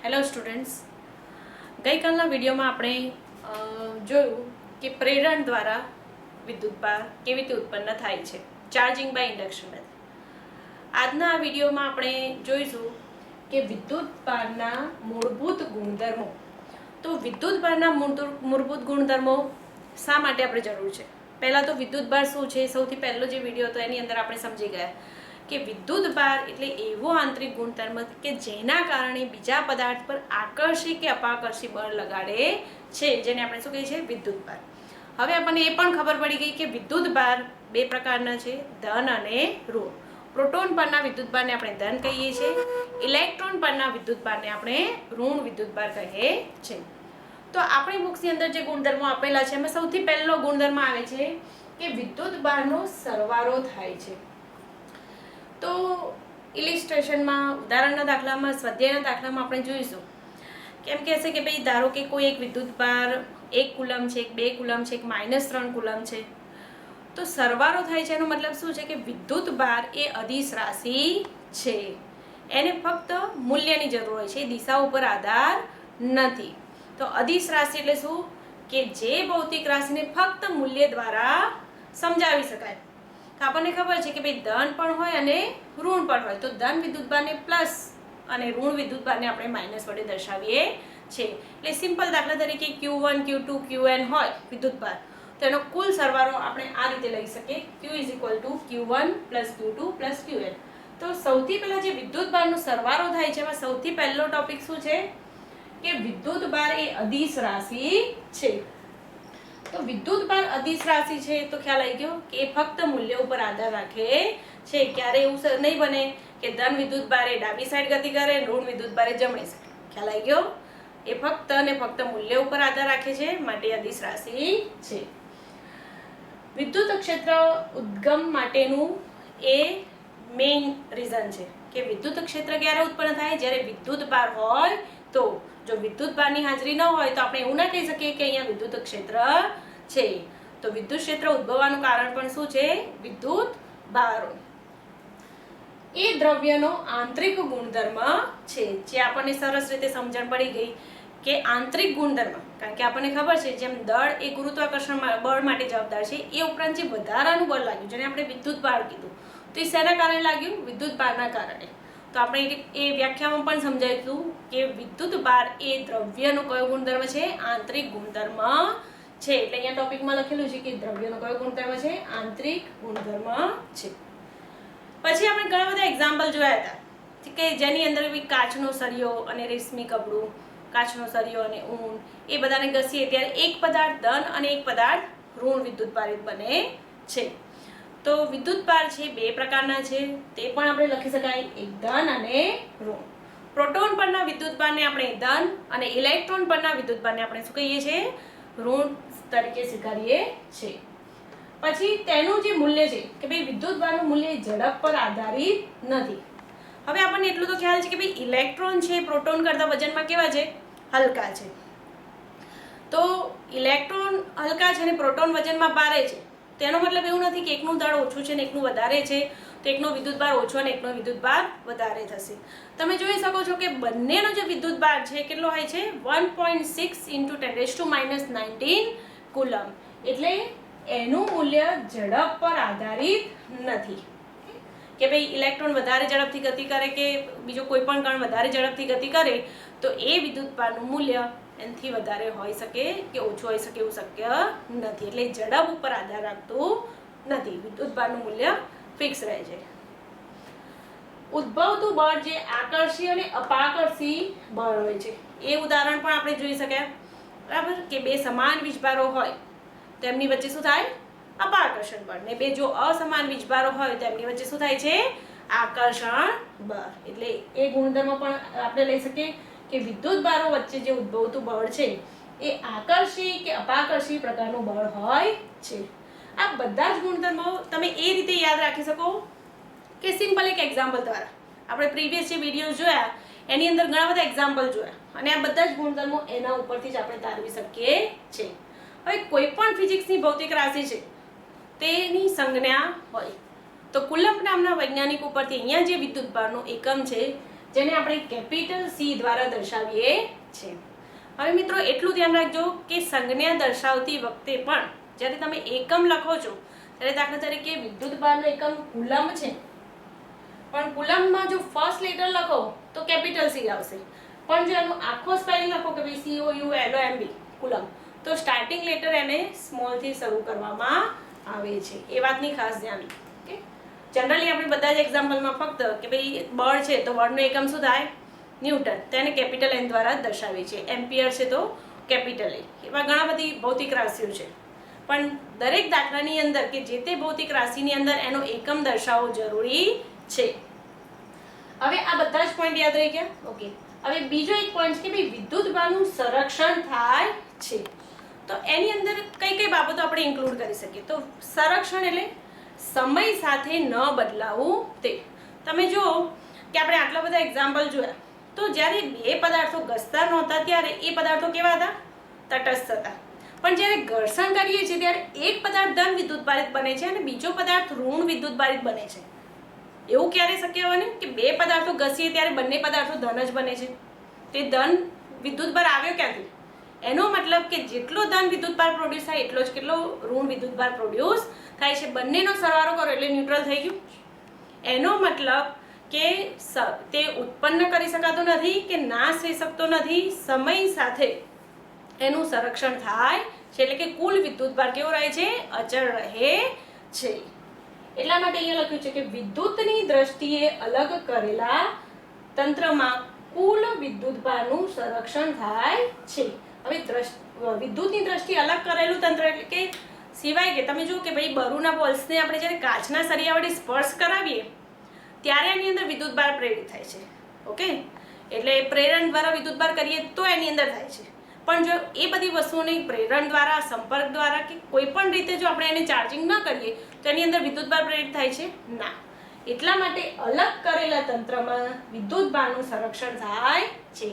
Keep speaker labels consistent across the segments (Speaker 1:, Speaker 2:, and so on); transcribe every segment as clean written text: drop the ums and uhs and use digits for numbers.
Speaker 1: Hello students, ગઈકાલના વિડીયોમાં આપણે જોયું કે પ્રેરણ દ્વારા વિદ્યુતભાર કેવી રીતે ઉત્પન્ન થાય છે, ચાર્જિંગ બાય ઇન્ડક્શન મેથડ. આજના આ વિડીયોમાં આપણે જોઈશું કે વિદ્યુતભારના મૂળભૂત ગુણધર્મો. તો વિદ્યુતભારના મૂળભૂત ગુણધર્મો શા માટે આપણે જરૂર છે? પહેલાં તો વિદ્યુતભાર શું છે, સૌથી પહેલો જે વિડીયો હતો એની અંદર આપણે સમજી ગયા કે વિદ્યુતભાર એટલે એવો આંતરિક ગુણધર્મ કે જેના કારણે બીજા પદાર્થ પર આકર્ષી કે અપાકર્ષી બળ લગાડે છે, જેને આપણે શું કહીએ છીએ? વિદ્યુતભાર. હવે આપણને એ પણ ખબર પડી ગઈ કે વિદ્યુતભાર બે પ્રકારના છે, ધન અને ઋણ. પ્રોટોન પરના વિદ્યુતભારને આપણે ધન કહીએ છીએ, ઇલેક્ટ્રોન પરના વિદ્યુતભારને આપણે ઋણ વિદ્યુતભાર કહીએ છીએ. તો આપણી બુક્સની અંદર જે ગુણધર્મો આપેલા છે એમાં સૌથી પહેલો ગુણધર્મ આવે છે કે વિદ્યુતભારનો સરવાળો થાય છે. તો ઇલિસ્ટ્રેશનમાં, ઉદાહરણના દાખલામાં, સ્વાધ્યાયના દાખલામાં આપણે જોઈશું. કેમ કહેશે કે ભાઈ ધારો કે કોઈ એક વિદ્યુતભાર 1 કુલમ છે, 2 કુલમ છે, -3 કુલમ છે. તો સરવાળો થાય છે એનો મતલબ શું છે કે વિદ્યુતભાર એ અદિશ રાશિ છે, એને ફક્ત મૂલ્યની જરૂર હોય છે, દિશા ઉપર આધાર નથી. તો અદિશ રાશિ એટલે શું કે જે ભૌતિક રાશિને ફક્ત મૂલ્ય દ્વારા સમજાવી શકાય. આપણને ખબર છે કે ભાઈ ધન પણ હોય અને ઋણ પણ હોય. તો ધન વિદ્યુતભારને પ્લસ અને ઋણ વિદ્યુતભારને આપણે માઇનસ વડે દર્શાવીએ છીએ. એટલે સિમ્પલ દાખલા તરીકે Q1, Q2, Qn હોય વિદ્યુતભાર, તો એનો કુલ સરવાળો આપણે આ રીતે લઈ શકીએ, Q = Q1 + Q2 + Qn. તો સૌથી પહેલા જે વિદ્યુતભારનો સરવાળો થાય છે એમાં સૌથી પહેલો ટોપિક શું છે કે વિદ્યુતભાર એ અદિશ રાશિ છે. તો વિદ્યુતભાર અદિશ રાશિ છે તો ખ્યાલ આવી ગયો કે એ ફક્ત મૂલ્ય ઉપર આધાર રાખે છે. ક્યારે એવું નહીં બને કે ધન વિદ્યુતભાર એ ડાબી સાઈડ ગતિ કરે, ઋણ વિદ્યુતભાર એ જમણી સાઈડ. ખ્યાલ આવી ગયો? એ ફક્ત અને ફક્ત મૂલ્ય ઉપર આધાર રાખે છે, માટે અદિશ રાશિ છે. વિદ્યુત ક્ષેત્ર ઉદ્ગમ માટેનું એ મેઇન રીઝન છે કે વિદ્યુત ક્ષેત્ર ક્યારે ઉત્પન્ન થાય? જ્યારે વિદ્યુતભાર હોય તો. જો વિદ્યુતભારની હાજરી ન હોય તો આપણે એવું ના કહી શકીએ કે અહીંયા વિદ્યુત ક્ષેત્ર છે. તો વિદ્યુત ક્ષેત્ર ઉદ્ભવવાનું કારણ પણ શું છે? વિદ્યુતભાર. એ દ્રવ્યનો આંતરિક ગુણધર્મ છે, જે આપણને સરસ રીતે સમજણ પડી ગઈ કે આંતરિક ગુણધર્મ, કારણ કે આપણને ખબર છે જેમ દળ એ ગુરુત્વાકર્ષણ બળ માટે જવાબદાર છે, એ ઉપરાંત જે વધારાનું બળ લાગ્યું જેને આપણે વિદ્યુતભાર કીધું, તો એ શેના કારણે લાગ્યું? વિદ્યુતભારના કારણે. તો આપણે એ વ્યાખ્યામાં પણ સમજાયું કે વિદ્યુતભાર એ દ્રવ્યનો કયો ગુણધર્મ છે? આંતરિક ગુણધર્મ છે. એટલે અહીંયા ટોપિકમાં લખેલું છે કે દ્રવ્યનો કયો ગુણધર્મ છે? આંતરિક ગુણધર્મ છે. પછી આપણે ઘણા બધા એક્ઝામ્પલ જોયા હતા કે જેની અંદર કાચનો સળિયો અને રેશમી કપડું, કાચનો સળિયો અને ઊન, એ બધાને ઘસીએ ત્યારે એક પદાર્થ ધન અને એક પદાર્થ ઋણ વિદ્યુતભારિત બને છે. તો વિદ્યુતભાર છે બે પ્રકારના છે, તે પણ આપણે લખી શકાય, એક ધન અને ઋણ. પ્રોટોન પરના વિદ્યુતભારને આપણે ધન અને ઇલેક્ટ્રોન પરના વિદ્યુતભારને આપણે શું કહીએ છીએ? ઋણ તરીકે સ્વીકારીએ છીએ. પછી તેનું જે મૂલ્ય છે કે ભાઈ વિદ્યુતભારનું મૂલ્ય ઝડપ પર આધારિત નથી. હવે આપણને એટલું તો ખ્યાલ છે કે ભાઈ ઇલેક્ટ્રોન છે પ્રોટોન કરતાં વજનમાં કેવા છે? હલકા છે. તો ઇલેક્ટ્રોન હલકા છે અને પ્રોટોન વજનમાં ભારે છે. તેનો મતલબ એવું નથી કે એકનું દળ ઓછું છે ને એકનું વધારે છે, તો એકનો વિદ્યુતભાર ઓછો અને એકનો વિદ્યુતભાર વધારે થશે. તમે જોઈ શકો છો કે બંનેનો જે વિદ્યુતભાર છે કેટલો હોય છે? 1.6 × 10⁻⁹ કુલમ. એટલે એનું મૂલ્ય ઝડપ પર આધારિત નથી કે ભાઈ ઇલેક્ટ્રોન વધારે ઝડપથી ગતિ કરે કે બીજો કોઈ પણ કણ વધારે ઝડપથી ગતિ કરે તો એ વિદ્યુતભારનું મૂલ્ય એનાથી વધારે હોઈ શકે કે ઓછું હોઈ શકે એવું શક્ય નથી. એટલે ઝડપ ઉપર આધાર રાખતું નથી, વિદ્યુતભારનું મૂલ્ય ફિક્સ રહે છે. ઉદ્ભવતું બળ જે આકર્ષી અને અપાકર્ષી બળ હોય છે, એ ઉદાહરણ પણ આપણે જોઈ શક્યા. બરાબર કે બે સમાન વીજભારો હોય તો એમની વચ્ચે શું થાય? અપાકર્ષણ બળ. ને બે જો અસમાન વીજભારો હોય તો એમની વચ્ચે શું થાય છે? આકર્ષણ બળ. એટલે એ ગુણધર્મ પણ આપણે લઈ શકીએ કે વિદ્યુતભારો વચ્ચે જે ઉદ્ભવતું બળ છે એ આકર્ષી કે અપાકર્ષી પ્રકારનું બળ હોય છે. આ બધા જ ગુણધર્મો તમે એ રીતે યાદ રાખી શકો કે સિમ્પલ એક એક્ઝામ્પલ દ્વારા. આપણે પ્રીવિયસ જે વિડીયોઝ જોયા એની અંદર ઘણા બધા એક્ઝામ્પલ જોયા અને આ બધા જ ગુણધર્મો એના ઉપરથી જ આપણે તારવી શકીએ છીએ. હવે કોઈ પણ ફિઝિક્સની ભૌતિક રાશિ છે તેની સંજ્ઞા હોય તો કુલમ્બ નામના વૈજ્ઞાનિક ઉપરથી અહીંયા જે વિદ્યુતભારનો એકમ છે જેને આપણે કેપિટલ સી દ્વારા દર્શાવીએ છીએ. હવે મિત્રો એટલું ધ્યાન રાખજો કે સંજ્ઞા દર્શાવતી વખતે પણ જ્યારે તમે એકમ લખો છો ત્યારે દાખલા તરીકે વિદ્યુતભારનો એકમ કુલમ છે, પણ કુલમમાં જો ફર્સ્ટ લેટર લખો તો કેપિટલ સી આવશે, પણ જો એનો આખો સ્પેલિંગ લખો કે ભાઈ COULOMB કુલમ, તો સ્ટાર્ટિંગ લેટર એને સ્મોલ થી શરૂ કરવામાં આવે છે. એ વાતની ખાસ ધ્યાન. ઓકે, જનરલી આપણે બધા જ એક્ઝામ્પલમાં ફક્ત કે ભાઈ બળ છે તો બળનો એકમ શું થાય? ન્યૂટન, તેને કેપિટલ N દ્વારા દર્શાવીએ છીએ. એમ્પિયર છે તો કેપિટલ A. એવા ઘણા બધી ભૌતિક રાશિઓ છે, પણ દરેક દાખલાની અંદર કે જે તે ભૌતિક રાશિની અંદર એનો એકમ દર્શાવવો જરૂરી છે. હવે આ બધા જ પોઈન્ટ યાદ રહી ગયા. ઓકે, હવે બીજો એક પોઈન્ટ કે ભાઈ વિદ્યુતભારનું સંરક્ષણ થાય છે, તો એની અંદર કઈ કઈ બાબતો આપણે ઇન્ક્લુડ કરી શકીએ? તો સંરક્ષણ એટલે સમય સાથે ન બદલાવું તે. તમે જુઓ કે આપણે આટલા બધા એક્ઝામ્પલ જોયા, તો જ્યારે બે પદાર્થો ઘસતા નહોતા ત્યારે એ પદાર્થો કેવા હતા? તટસ્થ હતા. પણ જ્યારે ઘર્ષણ કરીએ છીએ ત્યારે એક પદાર્થ ધન વિદ્યુતભારિત બને છે અને બીજો પદાર્થ ઋણ વિદ્યુતભારિત બને છે. એવું ક્યારે શક્ય બને કે બે પદાર્થો ઘસીએ ત્યારે બંને પદાર્થો ધન જ બને છે? તે ધન વિદ્યુતભાર આવ્યો ક્યાંથી? એનો મતલબ કે જેટલો ધન વિદ્યુતભાર પ્રોડ્યુસ થાય એટલો જ કેટલો ઋણ વિદ્યુતભાર પ્રોડ્યુસ થાય છે. બંનેનો સરવાળો કરો એટલે ન્યુટ્રલ થઈ ગયું. એનો મતલબ કે તે ઉત્પન્ન કરી શકાતું નથી કે નાશ થઈ શકતો નથી, સમય સાથે એનું સંરક્ષણ થાય છે, એટલે કે કુલ વિદ્યુતભાર કેવો રહે છે? અચળ રહે છે. એટલા માટે અહીંયા લખ્યું છે કે વિદ્યુતની દ્રષ્ટિએ અલગ કરેલા તંત્રમાં કુલ વિદ્યુતભારનું સંરક્ષણ થાય છે. હવે વિદ્યુતની દ્રષ્ટિએ અલગ કરેલું તંત્ર એટલે કે સિવાય કે તમે જુઓ કે ભાઈ બરુના બોલ્સને આપણે જ્યારે કાચના સળિયા વડે સ્પર્શ કરાવીએ ત્યારે એની અંદર વિદ્યુતભાર પ્રેરિત થાય છે. ઓકે, એટલે પ્રેરણ દ્વારા વિદ્યુતભાર કરીએ તો એની અંદર થાય છે. પણ જો એ બધી વસ્તુઓને પ્રેરણ દ્વારા, સંપર્ક દ્વારા કે કોઈ પણ રીતે જો આપણે એને ચાર્જિંગ ન કરીએ તો એની અંદર વિદ્યુતભાર પ્રેરિત થાય છે? ના. એટલા માટે અલગ કરેલા તંત્રમાં વિદ્યુતભારનું સંરક્ષણ થાય છે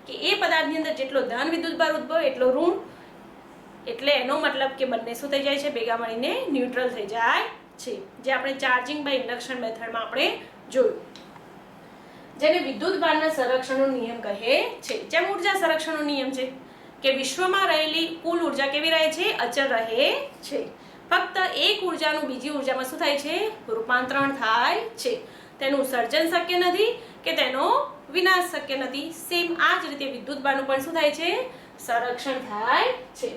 Speaker 1: કે એ પદાર્થની અંદર જેટલો ધન વિદ્યુતભાર ઉદ્ભવે એટલો ઋણ, એટલે એનો મતલબ કે બંને શું થઈ જાય છે? ભેગા મળીને ન્યુટ્રલ થઈ જાય છે, જે આપણે ચાર્જિંગ બાય ઇન્ડક્શન મેથડમાં આપણે જોયું, જેને વિદ્યુતભારના સંરક્ષણનો નિયમ કહે છે. જેમ ઉર્જા સંરક્ષણનો નિયમ છે કે વિશ્વમાં રહેલી કુલ ઉર્જા કેવી રહે છે? અચળ રહે છે. ફક્ત એક ઉર્જાનું બીજી ઉર્જામાં શું થાય છે? રૂપાંતરણ થાય છે. તેનું સર્જન શક્ય નથી કે તેનો વિનાશ શક્ય નથી. સેમ આ જ રીતે વિદ્યુતભારનું પણ શું થાય છે? સંરક્ષણ થાય છે.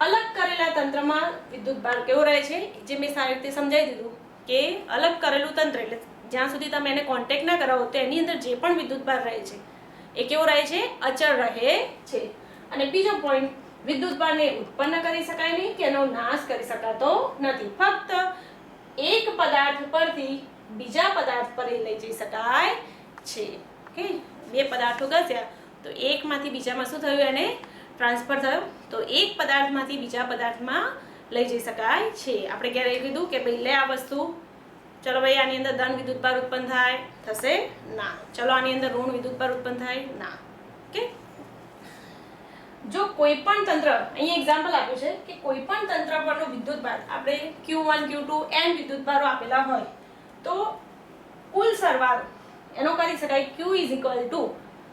Speaker 1: અલગ કરેલા તંત્રમાં વિદ્યુતભાર કેવો રહે છે? જે મેં સારી રીતે સમજાવી દીધું કે અલગ કરેલું તંત્ર એટલે જ્યાં સુધી તમે એને કોન્ટેક્ટ ના કરાવો તો એની અંદર જે પણ વિદ્યુતભાર રહે છે એ કેવો રહે છે? અચળ રહે છે. અને બીજો પોઈન્ટ, વિદ્યુતભારને ઉત્પન્ન કરી શકાય નહીં કે એનો નાશ કરી શકાતો નથી. ફક્ત એક પદાર્થ પરથી બીજા પદાર્થ પર લઈ જઈ શકાય છે. ઓકે, બે પદાર્થો ઘસ્યા તો એકમાંથી બીજામાં શું થયું? એને ટ્રાન્સફર થયો, તો એક પદાર્થમાંથી બીજા પદાર્થમાં લઈ જઈ શકાય છે. આપણે ક્યારે કીધું કે ભાઈ લે આ વસ્તુ, ચલો ભાઈ આની અંદર ધન વિદ્યુતભાર ઉત્પન્ન થાય? થશે ના. ચલો આની અંદર ઋણ વિદ્યુતભાર ઉત્પન્ન થાય? ના. ઓકે, જો કોઈ પણ તંત્ર, અહીંયા એક્ઝામ્પલ આપ્યું છે કે કોઈ પણ તંત્ર પરનો વિદ્યુતભાર આપણે Q1 Q2 n વિદ્યુતભારો આપેલા હોય તો કુલ સરવાળો એનો કરી શકાય Q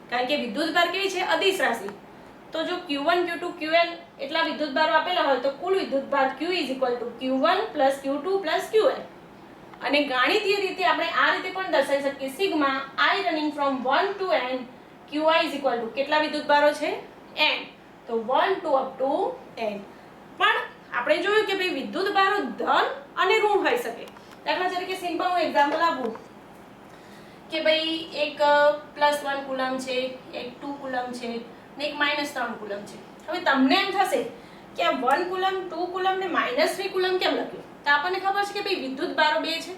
Speaker 1: કારણ કે વિદ્યુતભાર કેવી છે? અદિશ રાશિ. તો જો Q1 Q2 Qn એટલા વિદ્યુતભારો આપેલા હોય તો કુલ વિદ્યુતભાર Q Q1 Q2 Qn. અને ગાણિતીય રીતે આપણે આ રીતે પણ દર્શાવી શકીએ sigma I running from 1 to n Qi કેટલા વિદ્યુતભારો છે? n. તો 1 to up to n. પણ આપણે જોયું કે ભાઈ વિદ્યુતભારો ધન અને ઋણ હોઈ શકે. દાખલા તરીકે સિમ્પલ હું એક્ઝામ્પલ આપું કે ભાઈ એક +1 કુલમ છે, એક 2 કુલમ છે ને એક -3 કુલમ છે. હવે તમને એમ થશે કે આ 1 કુલમ, 2 કુલમ ને -3 કુલમ કેમ લખ્યું? તો આપણને ખબર છે કે ભાઈ વિદ્યુતભારો બે છે,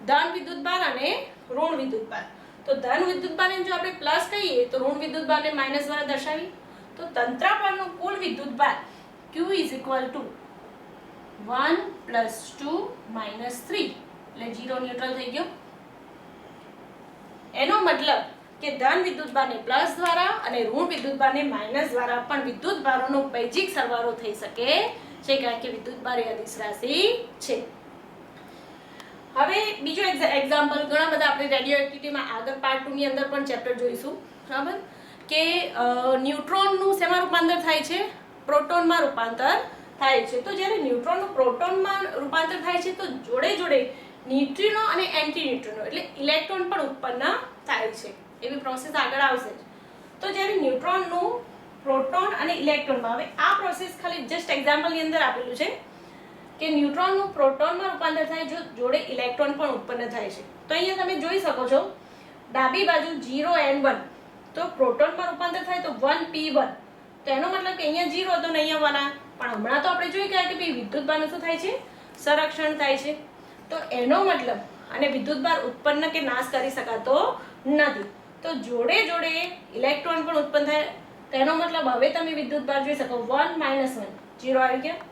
Speaker 1: ધન વિદ્યુતભાર અને ઋણ વિદ્યુતભાર. તો ધન વિદ્યુતભારને જો આપણે પ્લસ કહીએ તો ઋણ વિદ્યુતભારને માઇનસ દ્વારા દર્શાવી. તો તંત્ર પરનું કુલ વિદ્યુતભાર Q = 1 + 2 - 3 એટલે 0 ન્યુટ્રલ થઈ ગયો. એનો મતલબ કે ધન વિદ્યુતભારને પ્લસ દ્વારા અને ઋણ વિદ્યુતભારને માઇનસ દ્વારા પણ વિદ્યુતભારોનો બૈજિક સરવાળો થઈ શકે છે, કારણ કે વિદ્યુતભાર એ અદિશ રાશિ છે. હવે બીજો એક્ઝામ્પલ, ઘણા બધા આપણે રેડિયો એક્ટિવિટીમાં આગળ પાર્ટ 2 ની અંદર પણ ચેપ્ટર જોઈશું, બરાબર, કે ન્યુટ્રોનનું શેમાં રૂપાંતર થાય છે? પ્રોટોનમાં રૂપાંતર થાય છે. તો જ્યારે ન્યુટ્રોનનું પ્રોટોનમાં રૂપાંતર થાય છે તો જોડે જોડે ન્યુટ્રિનો અને એન્ટી ન્યુટ્રિનો એટલે ઇલેક્ટ્રોન પણ ઉત્પન્ન થાય છે. એવી પ્રોસેસ આગળ આવશે. તો જ્યારે ન્યુટ્રોનનું પ્રોટોન અને ઇલેક્ટ્રોનમાં, હવે આ પ્રોસેસ ખાલી જસ્ટ એક્ઝામ્પલની અંદર આપેલું છે કે ન્યુટ્રોનનું પ્રોટોનમાં રૂપાંતર થાય જો જોડે ઇલેક્ટ્રોન પણ ઉત્પન્ન થાય છે. તો અહીંયા તમે જોઈ શકો છો ડાબી બાજુ 0n1, તો પ્રોટોનમાં રૂપાંતર થાય તો 1p1, તો એનો મતલબ કે અહીંયા 0 હતો ને અહીંયા 1. પણ હમણાં તો આપણે જોઈ ગયા કે ભાઈ વિદ્યુતભારનું શું થાય છે? સંરક્ષણ થાય છે. તો એનો મતલબ, અને વિદ્યુતભાર ઉત્પન્ન કે નાશ કરી શકાતો નથી, તો જોડે જોડે ઇલેક્ટ્રોન પણ ઉત્પન્ન થાય. તેનો મતલબ હવે તમે વિદ્યુતભાર જોઈ શકો 1 - 1, 0 આવી ગયા,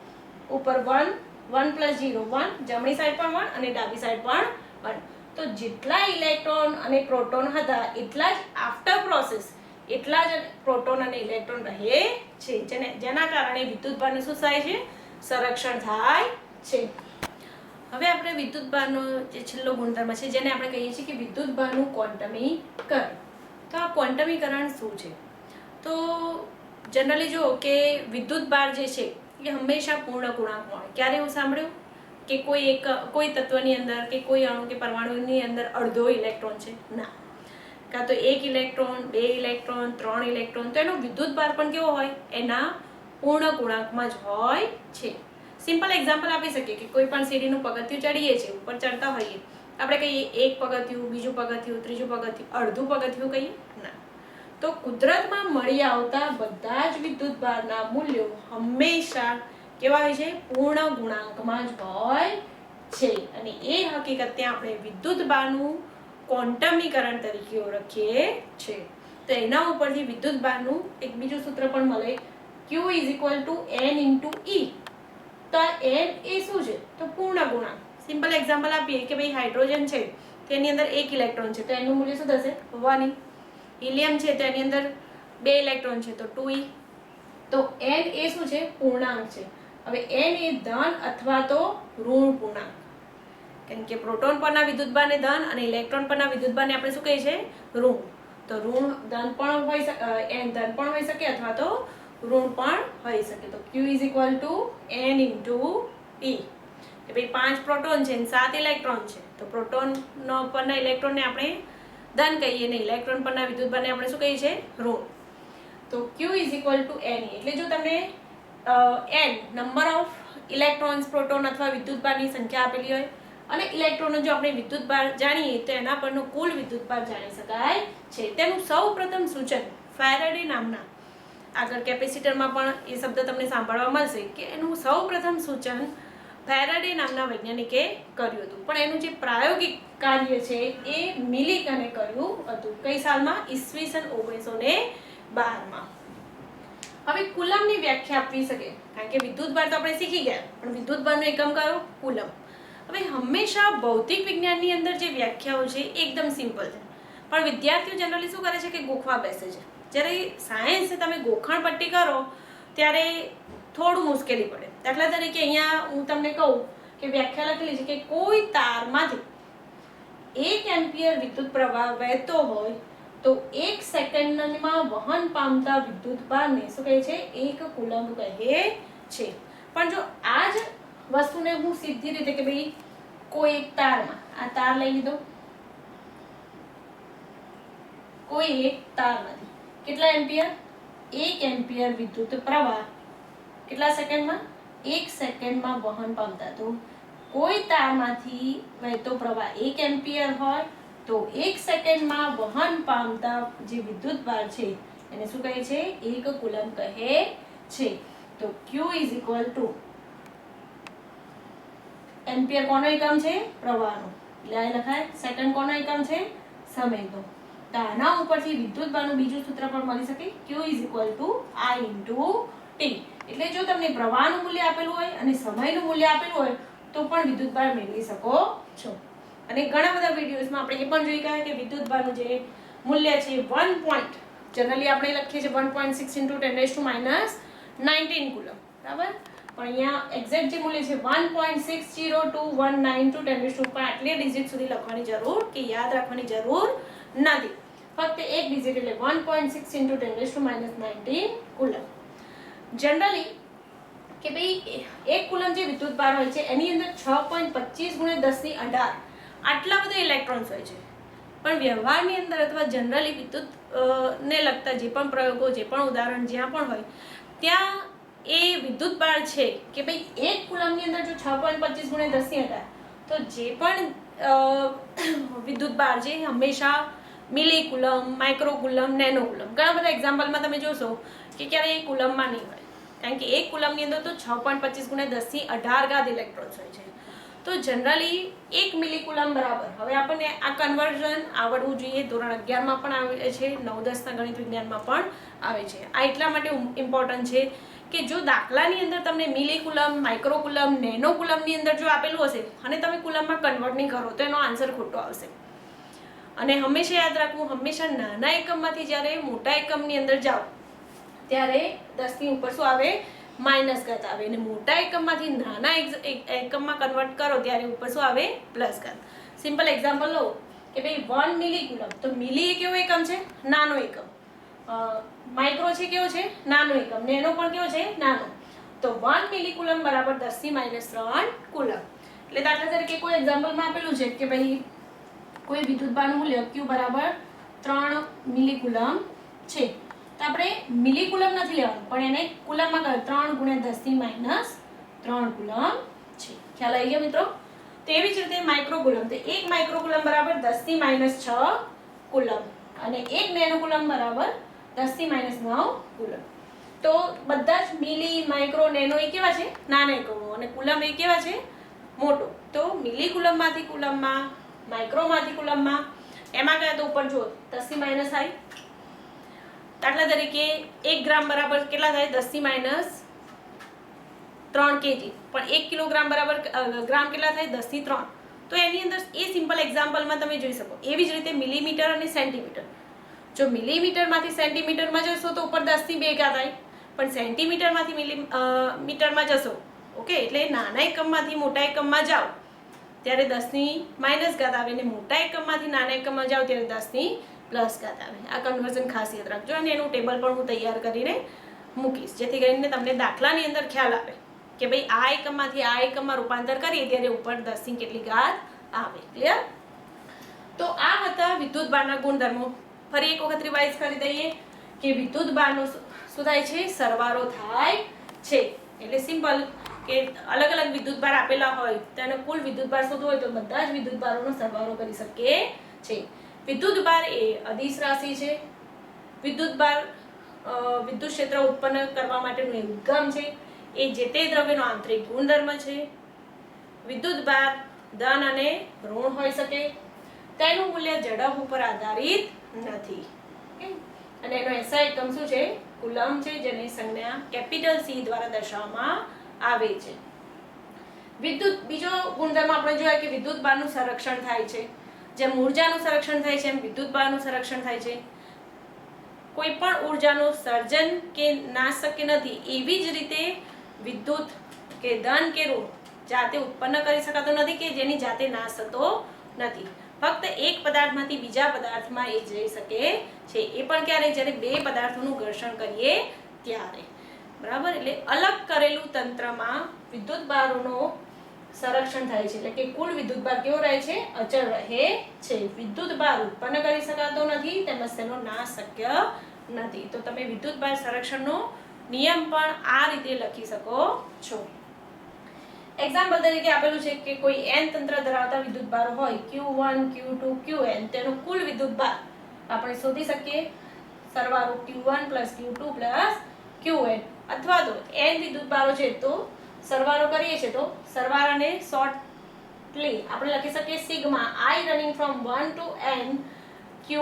Speaker 1: ઉપર 1, 1 + 0 1, જમણી સાઈડ પણ 1 અને ડાબી સાઈડ પણ 1. તો જેટલા ઇલેક્ટ્રોન અને પ્રોટોન હતા એટલા જ આફ્ટર પ્રોસેસ એટલા જ પ્રોટોન અને ઇલેક્ટ્રોન રહે છે, જેના કારણે વિદ્યુતભારનું શું થાય છે? સંરક્ષણ થાય છે. હવે આપણે વિદ્યુતભારનો જે છેલ્લો ગુણધર્મ છે જેને આપણે કહીએ છીએ કે વિદ્યુતભારનું ક્વોન્ટમીકરણ. તો આ ક્વોન્ટમીકરણ શું છે? તો જનરલી જો કે વિદ્યુતભાર જે છે એ હંમેશા પૂર્ણ ગુણાંકમાં હોય. ક્યારે એવું સાંભળ્યું કે કોઈ તત્વની અંદર કે કોઈ અણુ કે પરમાણુની અંદર અડધો ઇલેક્ટ્રોન છે? ના. કાં તો 1 ઇલેક્ટ્રોન, 2 ઇલેક્ટ્રોન, 3 ઇલેક્ટ્રોન, તો એનો વિદ્યુતભાર પણ કેવો હોય? એના પૂર્ણ ગુણાંકમાં જ હોય છે. સિમ્પલ એક્ઝામ્પલ આપી શકીએ કે કોઈ પણ સીડીનું પગથિયું ચડીએ છીએ, ઉપર ચડતા હોઈએ, આપણે કહીએ 1 પગથિયું, બીજું પગથિયું, ત્રીજું પગથિયું, અડધું પગથિયું કહીએ? ના. તો કુદરતમાં મળી આવતા બધા જ વિદ્યુતભારના મૂલ્યો હંમેશા કેવા હોય છે? પૂર્ણ ગુણાંકમાં જ હોય છે. અને એ હકીકત ત્યાં આપણે વિદ્યુતભારનું ક્વોન્ટમીકરણ તરીકે ઓળખીએ છે. તો એના ઉપરથી વિદ્યુતભારનું એક બીજું સૂત્ર પણ મળે, Q = N × E. તો આ N એ શું છે? તો પૂર્ણ ગુણાંક. સિમ્પલ એક્ઝામ્પલ આપીએ કે ભાઈ હાઇડ્રોજન છે તેની અંદર 1 ઇલેક્ટ્રોન છે તો એનું મૂલ્ય શું થશે? 1E. હિલિયમ છે તો એની અંદર 2 ઇલેક્ટ્રોન છે તો 2E. તો N એ શું છે? પૂર્ણાંક છે. હવે N એ ધન અથવા તો ઋણ પૂર્ણાંક, કારણ કે પ્રોટોન પરના વિદ્યુતભારને ધન અને ઇલેક્ટ્રોન પરના વિદ્યુતભારને આપણે શું કહીએ છીએ? ઋણ. તો ઋણ ધન પણ હોઈ શકે, N ધન પણ હોઈ શકે અથવા તો ઋણ પણ હોઈ શકે. તો Q = N × E. કે ભાઈ 5 પ્રોટોન છે અને 7 ઇલેક્ટ્રોન છે, તો પ્રોટોનનો પરના ઇલેક્ટ્રોનને આપણે ધન કહીએ ને ઇલેક્ટ્રોન પરના વિદ્યુતભારને આપણે શું કહીએ છીએ? ઋણ. તો Q = Ne. એટલે જો તમને N number of electrons, proton અથવા વિદ્યુતભારની સંખ્યા આપેલી હોય અને ઇલેક્ટ્રોનનો જો આપણે વિદ્યુતભાર જાણીએ તો એના પરનો કુલ વિદ્યુતભાર જાણી શકાય છે. તેનું સૌપ્રથમ સૂચન ફેરાડે નામના, આગળ કેપેસિટરમાં પણ એ શબ્દ તમને સાંભળવા મળશે કે એનું સૌપ્રથમ સૂચન ફેરાડે નામના વૈજ્ઞાનિકે કર્યું હતું. પણ એનું જે પ્રાયોગિક કાર્ય છે એ મિલિકને કર્યું હતું. કઈ સાલમાં? ઈસવીસન 1912માં. હવે કુલમની વ્યાખ્યા આપવી શકે, કારણ કે વિદ્યુતભાર તો આપણે શીખી ગયા, પણ વિદ્યુતભારનો એકમ કયો? કુલમ. હવે હંમેશા ભૌતિક વિજ્ઞાનની અંદર જે વ્યાખ્યાઓ છે એકદમ સિમ્પલ છે, પણ વિદ્યાર્થીઓ જનરલી શું કરે છે કે ગોખવા બેસે છે. જ્યારે સાયન્સ તમે ગોખણ પટ્ટી કરો ત્યારે થોડું મુશ્કેલી પડે. દાખલા તરીકે અહીંયા હું તમને કહું કે વ્યાખ્યા લખેલી છે કે કોઈ તારમાંથી 1 એમ્પિયર વિદ્યુત પ્રવાહ વહેતો હોય તો 1 સેકન્ડમાં વહન પામતા વિદ્યુતભારને શું કહે છે? 1 કુલમ્બ કહે છે. પણ જો આ જ વસ્તુને હું સીધી રીતે કે ભાઈ કોઈ એક તારમાં, આ તાર લઈ લીધો, કોઈ એક તારમાંથી કેટલા એમ્પિયર? 1 એમ્પિયર વિદ્યુત પ્રવાહ કેટલા સેકન્ડમાં? 1 સેકન્ડમાં વહન પામતા. તો કોઈ તારમાંથી વહેતો પ્રવાહ 1 એમ્પિયર હોય તો 1 સેકન્ડમાં વહન પામતા જે વિદ્યુતભાર છે એને શું કહે છે? 1 કુલમ્બ કહે છે. તો Q = એમ્પિયર કોનો એકમ છે? પ્રવાહનો. એટલે આ લખાય. સેકન્ડ કોનો એકમ છે? સમયનો. તો આના ઉપરથી વિદ્યુતભારનું બીજું સૂત્ર પણ મળી શકે, Q = I × T. એટલે જો તમને પ્રવાહનું મૂલ્ય આપેલું હોય અને સમયનું મૂલ્ય આપેલું હોય તો પણ વિદ્યુતભાર મેળવી શકો છો. અને ઘણા બધા વિડીયોઝમાં આપણે એ પણ જોઈ ગયા કે વિદ્યુતભારનું જે મૂલ્ય છે 1 પોઈન્ટ, જનરલી આપણે લખીએ છીએ 1.6 × 10⁻⁹ કુલમ, બરાબર. પણ અહીંયા એક્ઝેક્ટ જે મૂલ્ય છે 1.60219 10^5 આટલી ડિજિટ સુધી લખવાની જરૂર કે યાદ રાખવાની જરૂર નથી. ફક્ત એક ડિજિટ એટલે 1.6 × 10⁻⁻19 કુલમ. જનરલી કે ભાઈ એક કુલમ જે વિદ્યુત ભાર હોય છે એની અંદર 6.25 × 1018 આટલા બધા ઇલેક્ટ્રોન્સ હોય છે. પણ વ્યવહારની અંદર અથવા જનરલી વિદ્યુત ને લગતા જે પણ પ્રયોગો, જે પણ ઉદાહરણ જ્યાં પણ હોય ત્યાં એ વિદ્યુત ભાર છે કે ભાઈ એક કુલમની અંદર જો 6.25 × 1018 તો જે પણ વિદ્યુત ભાર છે હંમેશા milli coulomb, micro coulomb, nano coulomb, ઘણા બધા એક્ઝામ્પલમાં તમે જોશો કે ક્યારે એ કુલમમાં નહીં હોય, કારણ કે એક કુલમની અંદર તો 6.25 × 1018 ઘાત ઇલેક્ટ્રોન્સ હોય છે. તો જનરલી 1 મિલી કુલમ બરાબર, હવે આપણને આ કન્વર્ઝન આવડવું જોઈએ. ધોરણ 11માં પણ આવે છે, 9-10ના ગણિત વિજ્ઞાનમાં પણ આવે છે. આ એટલા માટે ઇમ્પોર્ટન્ટ છે કે જો દાખલાની અંદર તમને મિલી કુલમ, માઇક્રો કુલમ, નેનો કુલમની અંદર જો આપેલું હશે અને તમે કુલમમાં કન્વર્ટ નહીં કરો તો એનો આન્સર ખોટો આવશે. અને હંમેશા યાદ રાખવું, હંમેશા નાના એકમમાંથી જ્યારે મોટા એકમની અંદર જાઓ ત્યારે 10ની ઉપર શું આવે? માઇનસ ઘાત આવે. અને મોટા એકમમાંથી નાના એકમમાં કન્વર્ટ કરો ત્યારે ઉપર શું આવે? પ્લસ ઘાત. સિમ્પલ એક્ઝામ્પલ લો કે ભાઈ 1 મિલી કુલમ, તો મિલી એ કેવો એકમ છે? નાનો એકમ. માઇક્રો છે કેવો છે? નાનો એકમ. નેનો પણ કેવો છે? નાનો. તો 1 મિલી કુલમ બરાબર 10⁻³ કુલમ. એટલે દાખલા તરીકે કોઈ એક્ઝામ્પલમાં આપેલું છે કે ભાઈ કોઈ વિદ્યુત ભારનું મૂલ્ય Q બરાબર 3 મિલી કુલમ છે, તો આપણે મિલી કુલમ નથી લેવાનું પણ એને કુલમમાં કરે 3 × 10⁻³ કુલમ છે. ખ્યાલ આવી ગયો મિત્રો? તો એવી જ રીતે માઇક્રો કુલમ, તો 1 માઇક્રો કુલમ બરાબર 10⁻6 કુલમ અને 1 નેનો કુલમ બરાબર 10⁻9 કુલમ. તો બધા જ મિલી, માઇક્રો, નેનો એ કેવા છે? નાના એકમો, અને કુલમ એ કેવા છે? મોટો. તો મિલી કુલમમાંથી કુલમમાં, માઇક્રોમાંથી કુલમમાં, એમાં ગયા તો ઉપર જો 10⁻⁻ આવી. દાખલા તરીકે 1 ગ્રામ બરાબર કેટલા થાય? 10⁻³ kg. પણ 1 કિલોગ્રામ બરાબર ગ્રામ કેટલા થાય? 10⁻³ તો એની અંદર એ સિમ્પલ એક્ઝામ્પલમાં તમે જોઈ શકો. એવી જ રીતે મિલીમીટર અને સેન્ટીમીટર, જો મિલીમીટરમાંથી સેન્ટીમીટરમાં જશો તો ઉપર 10⁻2 ઘાત થાય, પણ સેન્ટીમીટરમાંથી મીટરમાં જશો, ઓકે, એટલે નાના એકમમાંથી મોટા એકમમાં જાઓ ત્યારે 10⁻⁻ ઘાત આવે, અને મોટા એકમમાંથી નાના એકમમાં જાઓ ત્યારે 10+ ઘાત આવે. આ કન્વર્ઝન ખાસ યાદ રાખજો, અને એનું ટેબલ પણ હું તૈયાર કરીને મૂકીશ જેથી કરીને તમને દાખલાની અંદર ખ્યાલ આવે કે ભાઈ આ એકમમાંથી આ એકમમાં રૂપાંતર કરીએ ત્યારે ઉપર 10ની કેટલી ઘાત આવે. ક્લિયર? તો આ હતા વિદ્યુત ભારના ગુણધર્મો. ફરી એક વખત રિવાઇઝ કરી દઈએ કે વિદ્યુત ભારનો શું થાય છે? સરવાળો થાય છે. એટલે સિમ્પલ કે અલગ અલગ વિદ્યુત ભાર આપેલા હોય તેનો કુલ વિદ્યુત ભાર શોધવો હોય તો બધા જ વિદ્યુત ભારોનો સરવાળો કરી શકીએ છે. વિદ્યુત ભાર એ અદિશ રાશિ છે. વિદ્યુત ભાર વિદ્યુત ક્ષેત્ર ઉત્પન્ન કરવા માટેનું એ ઉદ્ગમ છે. એ જે તે દ્રવ્યનો આંતરિક ગુણધર્મ છે. વિદ્યુત ભાર ધન અને ઋણ હોઈ શકે. તેનું મૂલ્ય ઝડપ ઉપર આધારિત નથી. અને એનો એસઆઈ એકમ શું છે? કુલમ છે, જેની સંજ્ઞા કેપિટલ C દ્વારા દર્શાવવામાં આવે છે. વિદ્યુત બીજો ગુણધર્મ આપણે જોયા કે વિદ્યુત ભારનું સંરક્ષણ થાય છે. જેમ ઉર્જાનું સંરક્ષણ થાય છે એમ વિદ્યુત ભારનું સંરક્ષણ થાય છે. કોઈ પણ ઉર્જાનું સર્જન કે નાશ શક્ય નથી, એવી જ રીતે વિદ્યુત કે ધન કે ઋણ જાતે ઉત્પન્ન કરી શકાતો નથી કે જેની જાતે નાશ થતો નથી. ફક્ત એક પદાર્થમાંથી બીજા પદાર્થમાં એ જઈ શકે છે. એ પણ ક્યારે? જ્યારે બે પદાર્થોનું ઘર્ષણ કરીએ ત્યારે. બરાબર? એટલે અલગ કરેલું તંત્રમાં વિદ્યુત ભારોનો સંરક્ષણ થાય છે. એટલે કે કુલ વિદ્યુત ભાર કેવો રહે છે? અચળ રહે છે. વિદ્યુત ભાર ઉત્પન્ન કરી શકાતો નથી તેમજ તેનો નાશ શક્ય નથી. તો તમે વિદ્યુત ભાર સંરક્ષણનો નિયમ પણ આ રીતે લખી શકો છો. એક્ઝામ્પલ તરીકે આપેલું છે કે કોઈ n તંત્ર ધરાવતા વિદ્યુત ભાર હોય Q1, Q2, Qn, તેનો કુલ વિદ્યુત ભાર આપણે શોધી શકીએ સરવાળો Q1 + Q2 + Qn, અથવા તો n વિદ્યુત ભારો છે તો સરવાળો કરીએ છીએ તો સરવાળાને શોર્ટલી આપણે લખી શકીએ sigma I running from 1 to n Qi.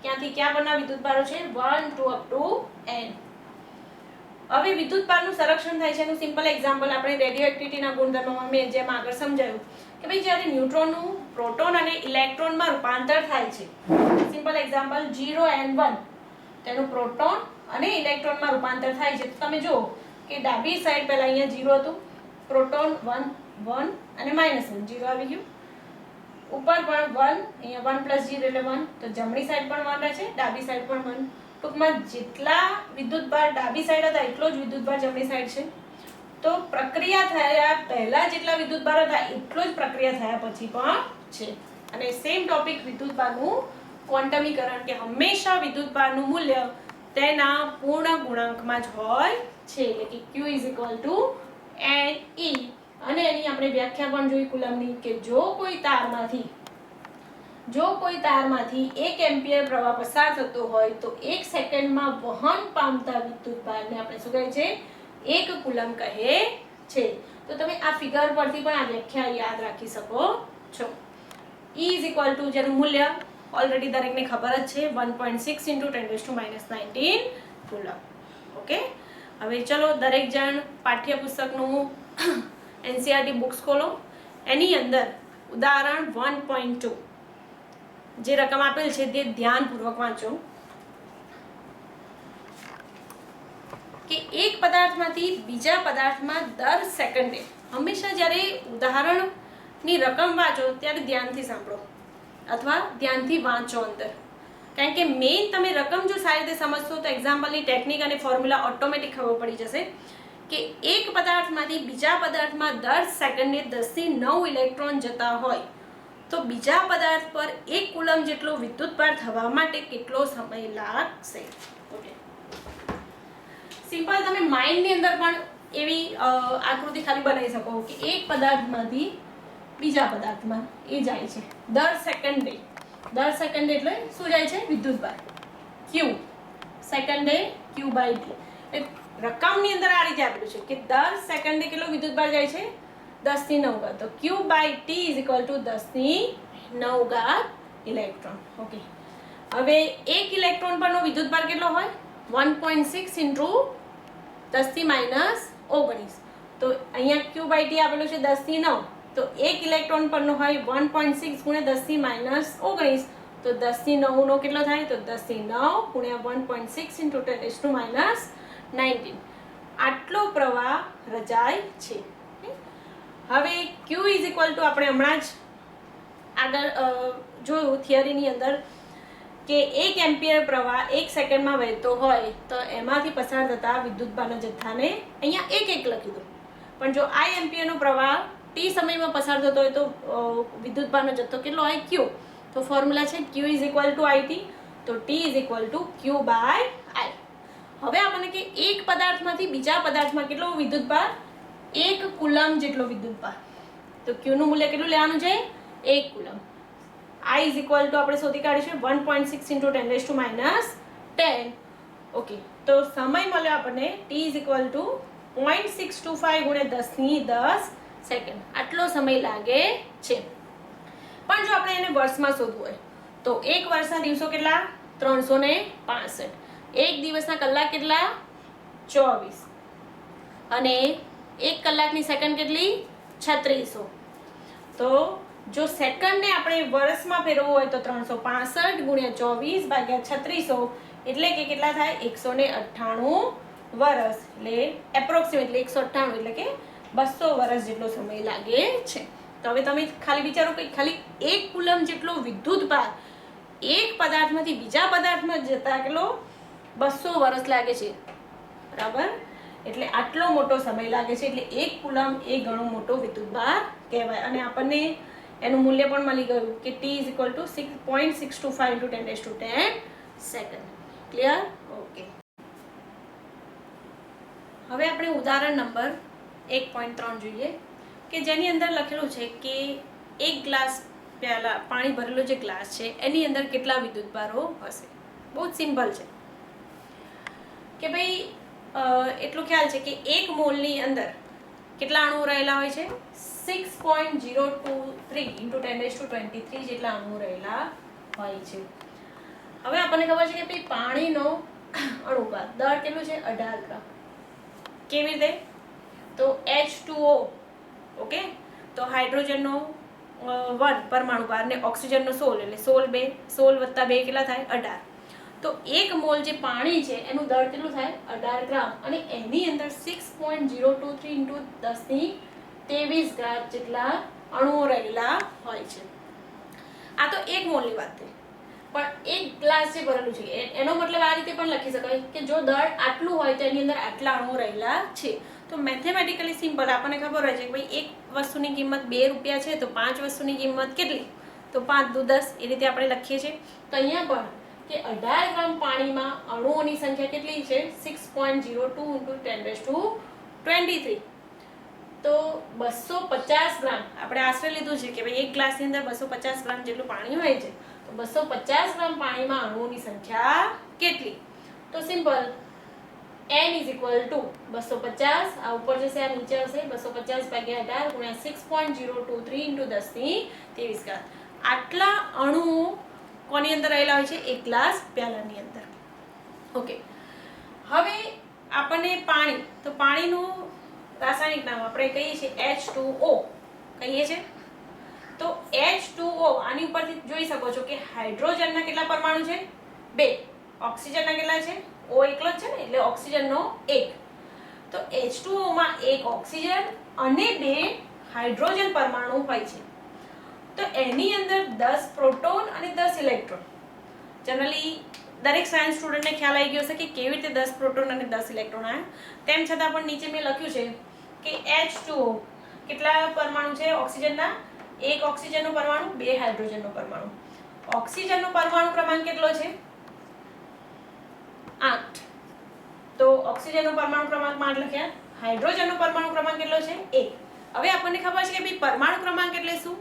Speaker 1: ક્યાંથી ક્યાં પરના વિદ્યુત ભારો છે? 1 to up to n. હવે વિદ્યુત ભારનું સંરક્ષણ થાય છે એનું સિમ્પલ એક્ઝામ્પલ આપણે રેડિયોએક્ટિવિટીના ગુણધર્મમાં મેં જેમ આગળ સમજાવ્યું કે ભાઈ જ્યારે ન્યુટ્રોનનું પ્રોટોન અને ઇલેક્ટ્રોનમાં રૂપાંતર થાય છે. સિમ્પલ એક્ઝામ્પલ 0n1, તેનું પ્રોટોન અને ઇલેક્ટ્રોનમાં રૂપાંતર થાય છે. તો તમે જુઓ કે ડાબી સાઈડ પહેલા અહીંયા 0 હતું, પ્રોટોન 1 1 અને -1 0 આવી ગયું, ઉપર પણ 1, અહીંયા 1 + 0 એટલે 1, તો જમણી સાઈડ પણ 1 રહેશે, ડાબી સાઈડ પણ 1. ટૂંકમાં જેટલા વિદ્યુતભાર ડાબી સાઈડ હતા એટલો જ વિદ્યુતભાર જમણી સાઈડ છે. તો પ્રક્રિયા થયા પહેલા જેટલા વિદ્યુતભાર હતા એટલો જ પ્રક્રિયા થયા પછી પણ છે. અને સેમ ટોપિક વિદ્યુતભારનું ક્વોન્ટમીકરણ, કે હંમેશા વિદ્યુતભારનું મૂલ્ય તેના પૂર્ણ ગુણાંકમાં જ હોય છે, એટલે કે Q = Ne. અને એની આપણે વ્યાખ્યા પણ જોઈ કુલમની, કે જો કોઈ તારમાંથી 1 એમ્પિયર પ્રવાહ પસાર થતો હોય તો 1 સેકન્ડમાં વહન પામતા વિદ્યુતભારને આપણે શું કહે છે? 1 કુલમ કહે છે. તો તમે આ ફિગર પરથી પણ આ વ્યાખ્યા યાદ રાખી શકો છો. E જેનું મૂલ્ય ઓલરેડી દરેકને ખબર જ છે, 1.6 × 10⁻⁹ કુલમ. ઓકે, હવે ચલો દરેક જણ પાઠ્યપુસ્તકનું NCERT બુક્સ ખોલો. એની અંદર ઉદાહરણ 1.2 જે રકમ આપેલ છે તે ધ્યાનપૂર્વક વાંચો. કે એક પદાર્થમાંથી બીજા પદાર્થમાં દર સેકન્ડે, હંમેશા જ્યારે ઉદાહરણની રકમ વાંચો ત્યારે ધ્યાનથી સાંભળો અથવા ધ્યાનથી વાંચો અંદર, કારણ કે મેઇન તમે રકમ જો સારી રીતે સમજશો તો એક્ઝામ્પલની ટેકનિક અને ફોર્મ્યુલા ઓટોમેટિક ખબર પડી જશે. કે એક પદાર્થમાંથી બીજા પદાર્થમાં દર સેકન્ડે 10⁹ ઇલેક્ટ્રોન જતા હોય તો બીજા પદાર્થ પર 1 કુલમ જેટલો વિદ્યુતભાર થવા માટે કેટલો સમય લાગશે? ઓકે, સિમ્પલ તમે માઇન્ડની અંદર પણ એવી આકૃતિ ખાલી બનાવી શકો કે એક પદાર્થમાંથી બીજા પદાર્થમાં એ જાય છે દર સેકન્ડે એટલે શું જાય છે? વિદ્યુતભાર. Q સેકન્ડે Q/T. રકમની અંદર આ રીતે આપેલું છે કે દર સેકન્ડે કેટલો વિદ્યુતભાર જાય છે? 10⁹. તો Q/T = 10⁹ ઇલેક્ટ્રોન. ઓકે, હવે 1 ઇલેક્ટ્રોન પરનો વિદ્યુતભાર કેટલો હોય? 1.6 × 10⁻⁹. તો અહીંયા Q/T આપેલું છે 10⁹. તો 1 ઇલેક્ટ્રોન પરનો હોય 1.6 × 10⁻⁹. તો 10⁹ નો કેટલો થાય? તો 10⁹ × 1.6 × 10⁻⁹. આટલો પ્રવાહ રચાય છે. હવે Q આપણે હમણાં જ આગળ જોયું થિયરીની અંદર કે 1 એમ્પિયર પ્રવાહ 1 સેકન્ડમાં વહેતો હોય તો એમાંથી પસાર થતા વિદ્યુતભારના જથ્થાને અહીંયા 1 લખી દો. પણ જો I એમ્પિયરનો પ્રવાહ t સમયમાં પસાર થતો હોય તો વિદ્યુતભારનો જથ્થો કેટલો હોય? Q. તો ફોર્મ્યુલા છે Q = IT. તો T = Q/I. હવે આપણને કે એક પદાર્થમાંથી બીજા પદાર્થમાં કેટલો વિદ્યુતભાર? 1 કુલમ જેટલો વિદ્યુતભાર. તો Q નું મૂલ્ય કેટલું લેવાનું છે? 1 કુલમ. I આપણે શોધી કાઢીશું 1.6 × 10⁻⁻. ઓકે, તો સમય મળ્યો આપણને T = 0.625 × 10⁻10 સેકન્ડ. આટલો સમય લાગે છે. પણ જો આપણે એને વર્ષમાં શોધવું હોય તો એક વર્ષના દિવસો કેટલા? 365. એક દિવસના કલાક કેટલા? 24. અને એક કલાકની સેકન્ડ કેટલી? 3600. તો જો સેકન્ડને આપણે વર્ષમાં ફેરવવું હોય તો 365 × 24 / 3600 એટલે કે કેટલા થાય? 198 વર્ષ. એટલે એપ્રોક્સિમેટલી 198 એટલે કે 200 વર્ષ જેટલો સમય લાગે છે. તો હવે તમે ખાલી વિચારો કે ખાલી 1 કુલમ જેટલો વિદ્યુતભાર એક પદાર્થમાંથી બીજા પદાર્થમાં જતા કેટલો? 200 વર્ષ લાગે છે, બરાબર? એટલે આટલો મોટો સમય લાગે છે. એટલે 1 કુલમ એ ઘણો મોટો વિદ્યુતભાર કહેવાય. અને આપણને એનું મૂલ્ય પણ મળી ગયું કે T = 6.625 × 10⁻10 સેકન્ડ. ક્લિયર? ઓકે, હવે આપણે ઉદાહરણ નંબર 1.3 જોઈએ કે જેની અંદર લખેલું છે કે એક ગ્લાસ પ્યાલા પાણી ભરેલો જે ગ્લાસ છે એની અંદર કેટલા વિદ્યુતભારો હશે? બહુ જ સિમ્પલ છે કે ભાઈ એટલો ખ્યાલ છે કે 1 મોલની અંદર કેટલા અણુઓ રહેલા હોય છે? 6.023 × 10⁻23 જેટલા અણુઓ રહેલા હોય છે. હવે આપણને ખબર છે કે ભાઈ પાણીનો અણુભાર દર કેટલું છે? 18 ગ્રામ. કેવી રીતે? તો H2O. ઓકે, તો હાઇડ્રોજનનો 1 પરમાણુ ભાર ને ઓક્સિજનનો 16 એટલે 16 + 2 કેટલા થાય? 18. તો 1 મોલ જે પાણી છે એનું દળ કેટલું થાય 18 ગ્રામ, અને એની અંદર 6.023 × 1023 ઘાત જેટલા અણુઓ રહેલા હોય છે. આ તો 1 મોલની વાત થઈ. પણ 1 ગ્લાસ જે ભરેલું છે એનો મતલબ આ રીતે પણ લખી શકાય કે જો દળ આટલું હોય તો એની અંદર આટલા અણુઓ રહેલા છે. તો મેથેમેટિકલી સિમ્પલ, આપણને ખબર હોય છે કે ભાઈ એક વસ્તુની કિંમત 2 રૂપિયા છે તો 5 વસ્તુની કિંમત કેટલી, તો 5 દુ 10, એ રીતે આપણે લખીએ છીએ. તો અહીંયા પણ કે 18 ગ્રામ પાણીમાં અણુઓની સંખ્યા કેટલી છે 6.02 × 1023. તો 250 ગ્રામ આપણે આશરે લીધું છે કે ભાઈ એક ગ્લાસની અંદર 250 ગ્રામ જેટલું પાણી હોય છે. તો 250 ગ્રામ પાણીમાં અણુઓની સંખ્યા કેટલી? તો સિમ્પલ, n = 250, આ ઉપર જશે આ નીચે હશે 250 / 18 × 6.023 × 1023 ઘાત. આટલા અણુઓ કોની અંદર રહેલા હોય છે? એક ગ્લાસ પ્યાલાની અંદર. ઓકે, હવે આપણને પાણી, તો પાણીનું રાસાયણિક નામ આપણે કહીએ છીએ H2O કહીએ છીએ. તો H2O આની ઉપરથી જોઈ શકો છો કે હાઇડ્રોજનના કેટલા પરમાણુ છે? 2. ઓક્સિજનના કેટલા છે? O એકલો જ છે ને, એટલે ઓક્સિજનનો 1. તો H2O માં 1 ઓક્સિજન અને 2 હાઇડ્રોજન પરમાણુ હોય છે. તો એની અંદર 10 પ્રોટોન અને 10 ઇલેક્ટ્રોન. જનરલી દરેક સાયન્સ સ્ટુડન્ટને ખ્યાલ આવી ગયો હશે કે કેવી રીતે 10 પ્રોટોન અને 10 ઇલેક્ટ્રોન આવ્યા. તેમ છતાં પણ નીચે મેં લખ્યું છે કે H2O કેટલા પરમાણુ છે ઓક્સિજનના? 1 ઓક્સિજનનો પરમાણુ, 2 હાઇડ્રોજનનો પરમાણુ. ઓક્સિજનનો પરમાણુ ક્રમાંક કેટલો છે? 8. તો ઓક્સિજનનો પરમાણુ ક્રમાંક 8 લખ્યા. હાઇડ્રોજનનો પરમાણુ ક્રમાંક કેટલો છે? 1. હવે આપણને ખબર છે કે ભાઈ પરમાણુ ક્રમાંક એટલે શું?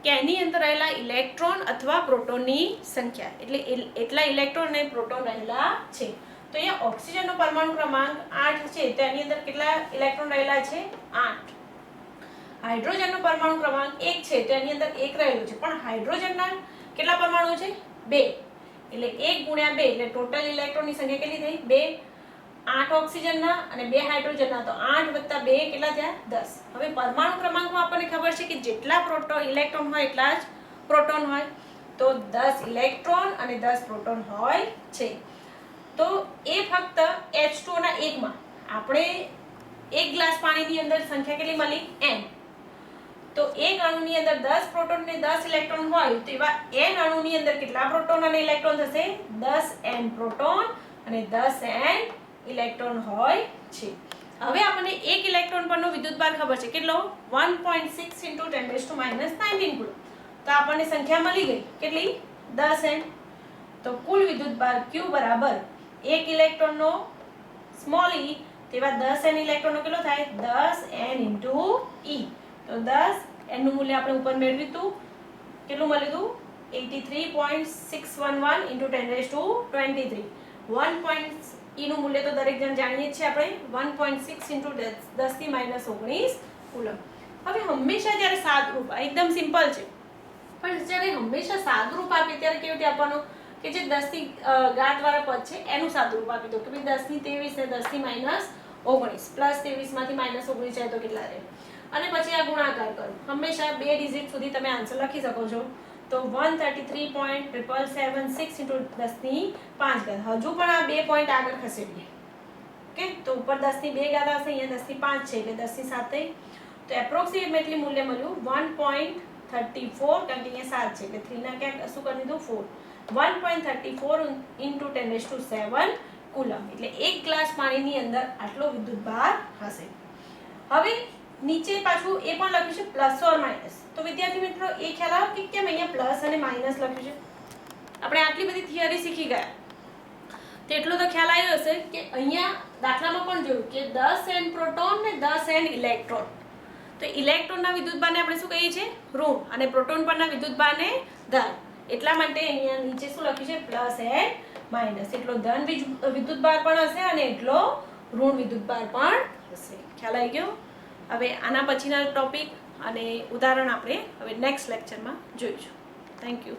Speaker 1: કે એની અંદર રહેલા ઇલેક્ટ્રોન અથવા પ્રોટોનની સંખ્યા, એટલે એટલા ઇલેક્ટ્રોન અને પ્રોટોન રહેલા છે. તો અહીંયા ઓક્સિજનનો પરમાણુ ક્રમાંક 8 છે, તો એની અંદર કેટલા ઇલેક્ટ્રોન રહેલા છે? 8. હાઇડ્રોજનનો પરમાણુ ક્રમાંક 1 છે, તો એની અંદર 1 રહેલું છે. પણ હાઇડ્રોજનના કેટલા પરમાણુ છે? 2. એટલે 1 × 2 એટલે ટોટલ ઇલેક્ટ્રોનની સંખ્યા કેટલી થઈ? 2. 8 ઓક્સિજનના અને 2 હાઇડ્રોજનના, તો 8 + 2 કેટલા થયા? 10. હવે પરમાણુ ક્રમાંકમાં આપણને ખબર છે કે જેટલા ઇલેક્ટ્રોન હોય એટલા જ પ્રોટોન હોય. તો 10 ઇલેક્ટ્રોન અને 10 પ્રોટોન હોય છે. તો એ ફક્ત H2O ના 1 માં આપણે એક ગ્લાસ પાણીની અંદર સંખ્યા કેટલી મળી? n. તો એક અણુની અંદર 10 પ્રોટોન અને 10 ઇલેક્ટ્રોન હોય તો એવા n અણુની અંદર કેટલા પ્રોટોન અને ઇલેક્ટ્રોન થશે? 10n પ્રોટોન અને 10n ઇલેક્ટ્રોન હોય છે. હવે આપણને 1 ઇલેક્ટ્રોન પરનો વિદ્યુતભાર ખબર છે કેટલો? 1.6 × 10⁻⁻⁹ કુલમ. તો આપણને સંખ્યા મળી ગઈ કેટલી? 10n. તો કુલ વિદ્યુતભાર Q બરાબર 1 ઇલેક્ટ્રોનનો સ્મોલ e તેવા 10n ઇલેક્ટ્રોનનો કેટલો થાય? 10n × e. તો 10n નું મૂલ્ય આપણે ઉપર મેળવ્યું હતું. કેટલું મળ્યું હતું? 83.611 × 10⁻23. 1. નું મૂલ્ય તો દરેક જણ જાણીએ છીએ આપણે, 1.6 × 10⁻⁻⁹ કુલમ. હવે હંમેશા જ્યારે સાદરૂપ, એકદમ સિમ્પલ છે, પણ જ્યારે હંમેશા સાદરૂપ આપે ત્યારે કેવી રીતે આપવાનું? કે જે 10 થી ઘાત વાળા પદ છે એનું સાદરૂપ આપી દો કે ભાઈ 10 ની 23 ને 10 ની -19 પ્લસ 23 માંથી -19 જાય તો કેટલા રહે? અને પછી આ ગુણાકાર કરો. હંમેશા 2 ડિજિટ સુધી તમે આન્સર લખી શકો છો. તો 133.776 × 10⁵ હજુ પણ આ 2 પોઈન્ટ આગળ ખસેડીએ. ઓકે, તો ઉપર 10 ની 2 ઘાત આવશે, અહીંયા 10 ની 5 છે એટલે 10 ની 7 થઈ. તો એપ્રોક્સિમેટલી મૂલ્ય મળ્યું 1.34, કારણ કે અહીંયા 7 છે એટલે 3 ના ક્યાંક શું કરી દીધું? 4. 1.34 × 10⁻⁷ કુલમ. એટલે એક ગ્લાસ પાણીની અંદર આટલો વિદ્યુતભાર હશે. હવે નીચે પાછું એ પણ લખ્યું છે પ્લસ ઓર માઇનસ. તો વિદ્યાર્થી મિત્રો એ ખ્યાલ આવે કે કેમ અહીંયા પ્લસ અને માઇનસ લખ્યું છે? આપણે આટલી બધી થિયરી શીખી ગયા તો એટલો તો ખ્યાલ આવ્યો હશે કે અહીંયા દાખલામાં પણ જોયું કે 10n પ્રોટોન ને 10n ઇલેક્ટ્રોન. તો ઇલેક્ટ્રોનના વિદ્યુતભારને આપણે શું કહીએ છીએ? ઋણ, અને પ્રોટોન પરના વિદ્યુતભારને ધન. એટલા માટે અહીંયા નીચે શું લખ્યું છે? Plus and minus. એટલો ધન વિદ્યુતભાર પણ હશે અને એટલો ઋણ વિદ્યુતભાર પણ હશે. ખ્યાલ આવી ગયો? હવે આના પછીના ટોપિક અને ઉદાહરણ આપણે હવે નેક્સ્ટ લેક્ચરમાં જોઈશું. Thank you.